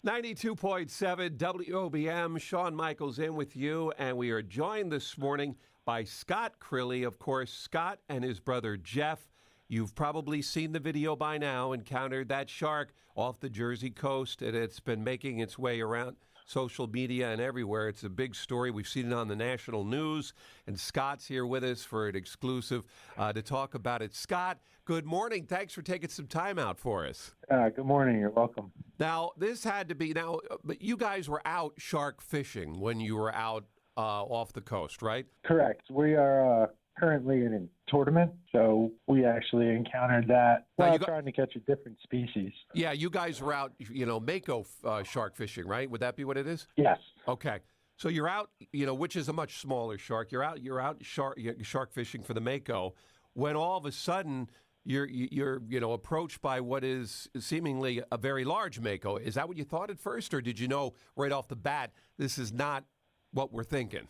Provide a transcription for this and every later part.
92.7 WOBM, Shawn Michaels in with you, and we are joined this morning by Scott Crilly. Of course, Scott and his brother Jeff. You've probably seen the video by now, encountered that shark off the Jersey coast, and it's been making its way around social media and everywhere. It's a big story. We've seen it on the national news, and Scott's here with us for an exclusive to talk about it. Scott, good morning. Thanks for taking some time out for us. Good morning. You're welcome. Now, this had to be, but you guys were out shark fishing when you were out off the coast, right? Correct. We are currently in a tournament, so we actually encountered that while trying to catch a different species. Yeah, you guys were out, Mako shark fishing, right? Would that be what it is? Yes. Okay. So you're out, which is a much smaller shark. You're out shark fishing for the Mako, when all of a sudden you're approached by what is seemingly a very large Mako. Is that what you thought at first, or did you know right off the bat this is not what we're thinking?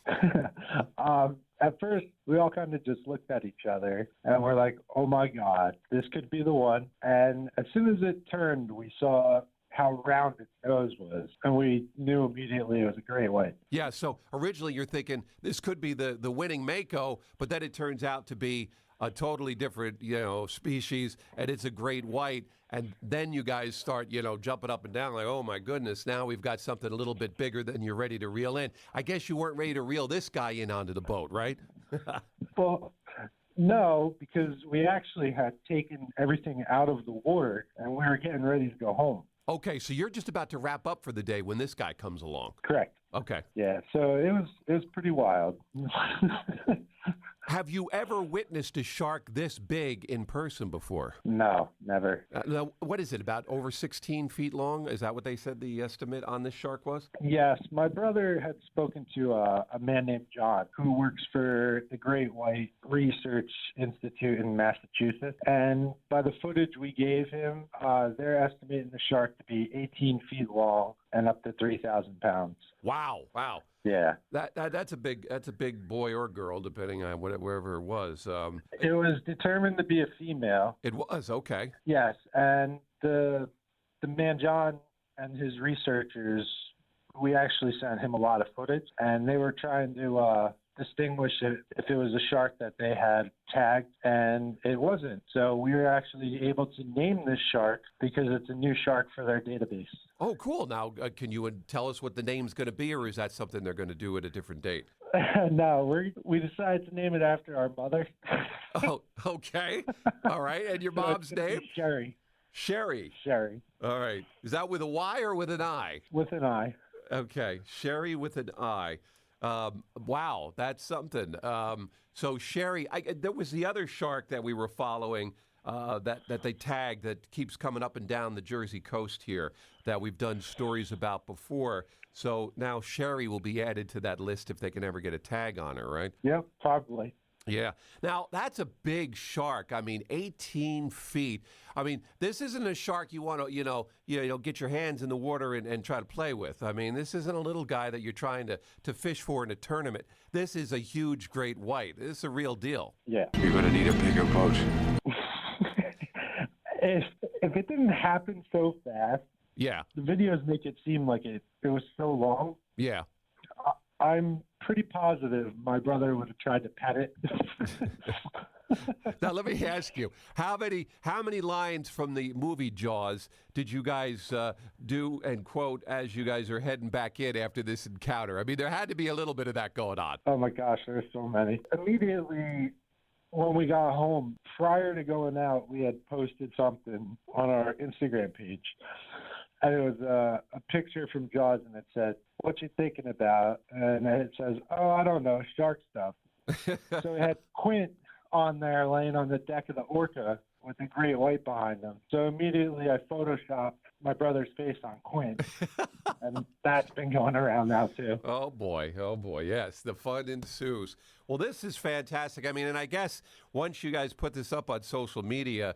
At first, we all kind of just looked at each other, and we're like, oh, my God, this could be the one. And as soon as it turned, we saw how round its nose was, and we knew immediately it was a great white. Yeah, so originally you're thinking this could be the winning Mako, but then it turns out to be a totally different, species, and it's a great white. And then you guys start, jumping up and down like, oh, my goodness, now we've got something a little bit bigger than you're ready to reel in. I guess you weren't ready to reel this guy in onto the boat, right? Well, no, because we actually had taken everything out of the water, and we were getting ready to go home. Okay, so you're just about to wrap up for the day when this guy comes along. Correct. Okay. Yeah, so it was pretty wild. Have you ever witnessed a shark this big in person before? No, never. Now, what is it, about over 16 feet long? Is that what they said the estimate on this shark was? Yes. My brother had spoken to a man named John who works for the Great White Research Institute in Massachusetts. And by the footage we gave him, they're estimating the shark to be 18 feet long and up to 3,000 pounds. Wow. Yeah. That's a big boy or girl, depending on wherever it was. It was determined to be a female. It was, okay. Yes, and the man John and his researchers, we actually sent him a lot of footage, and they were trying to distinguish if it was a shark that they had tagged, and it wasn't. So we were actually able to name this shark because it's a new shark for their database. Oh, cool. Now, can you tell us what the name's going to be, or is that something they're going to do at a different date? No, we decided to name it after our mother. Oh, okay. All right. And your mom's name? Sherry. Sherry. All right. Is that with a Y or with an I? With an I. Okay. Sherry with an I. Wow, that's something. So Sherry, there was the other shark that we were following that they tagged that keeps coming up and down the Jersey coast here that we've done stories about before. So now Sherry will be added to that list if they can ever get a tag on her, right? Yep, probably. Yeah. Now, that's a big shark. I mean, 18 feet. I mean, this isn't a shark you want to, get your hands in the water and try to play with. I mean, this isn't a little guy that you're trying to fish for in a tournament. This is a huge, great white. This is a real deal. Yeah. You're going to need a bigger boat. If it didn't happen so fast, yeah, the videos make it seem like it was so long. Yeah. I'm pretty positive my brother would have tried to pet it. Now, let me ask you, how many lines from the movie Jaws did you guys do and quote as you guys are heading back in after this encounter? I mean, there had to be a little bit of that going on. Oh, my gosh, there's so many. Immediately when we got home, prior to going out, we had posted something on our Instagram page. And it was a picture from Jaws, and it said, "What you thinking about?" And it says, "Oh, I don't know, shark stuff." So it had Quint on there laying on the deck of the Orca with a great white behind him. So immediately I photoshopped my brother's face on Quint, and that's been going around now too. Oh boy, yes, the fun ensues. Well, this is fantastic. I mean, and I guess once you guys put this up on social media,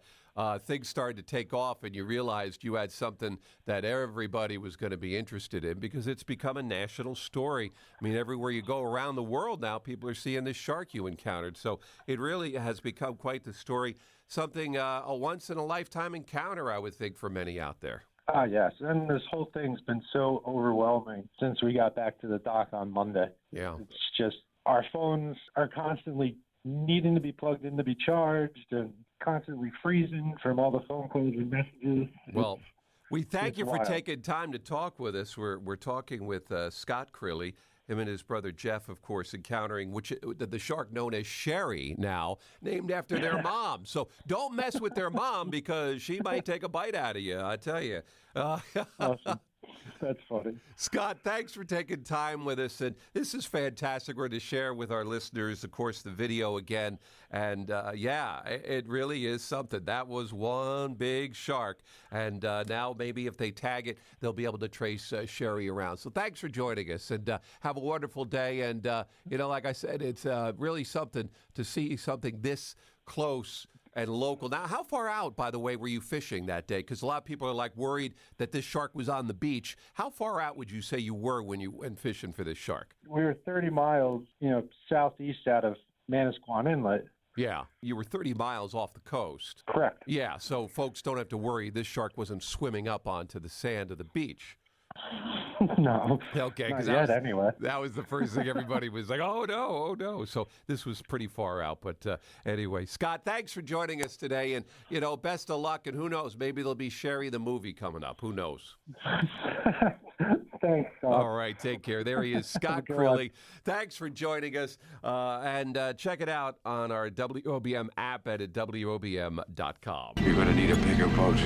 things started to take off, and you realized you had something that everybody was going to be interested in because it's become a national story. I mean, everywhere you go around the world now, people are seeing this shark you encountered. So it really has become quite the story, something, a once-in-a-lifetime encounter, I would think, for many out there. Yes, and this whole thing's been so overwhelming since we got back to the dock on Monday. Yeah. It's just our phones are constantly needing to be plugged in to be charged and constantly freezing from all the phone calls and messages. Well, we thank it's you for wild. taking time to talk with us. We're talking with Scott Crilly, him and his brother Jeff, of course, encountering the shark known as Sherry now, named after their mom. So don't mess with their mom because she might take a bite out of you, I tell you. Awesome. That's funny. Scott, thanks for taking time with us. And this is fantastic. We're going to share with our listeners, of course, the video again. And, it really is something. That was one big shark. And now maybe if they tag it, they'll be able to trace Sherry around. So thanks for joining us. And have a wonderful day. And, like I said, it's really something to see something this close and local. Now, how far out, by the way, were you fishing that day? Because a lot of people are worried that this shark was on the beach. How far out would you say you were when you went fishing for this shark? We were 30 miles, southeast out of Manasquan Inlet. Yeah, you were 30 miles off the coast. Correct. Yeah, so folks don't have to worry this shark wasn't swimming up onto the sand of the beach. No. Okay, not yet, anyway. That was the first thing everybody was like, oh no. So this was pretty far out. But anyway, Scott, thanks for joining us today. And, best of luck. And who knows, maybe there'll be Sherry the movie coming up. Who knows? Thanks, Scott. All right, take care. There he is, Scott Crilly. Thanks for joining us. And check it out on our WOBM app at WOBM.com. You're going to need a bigger boat.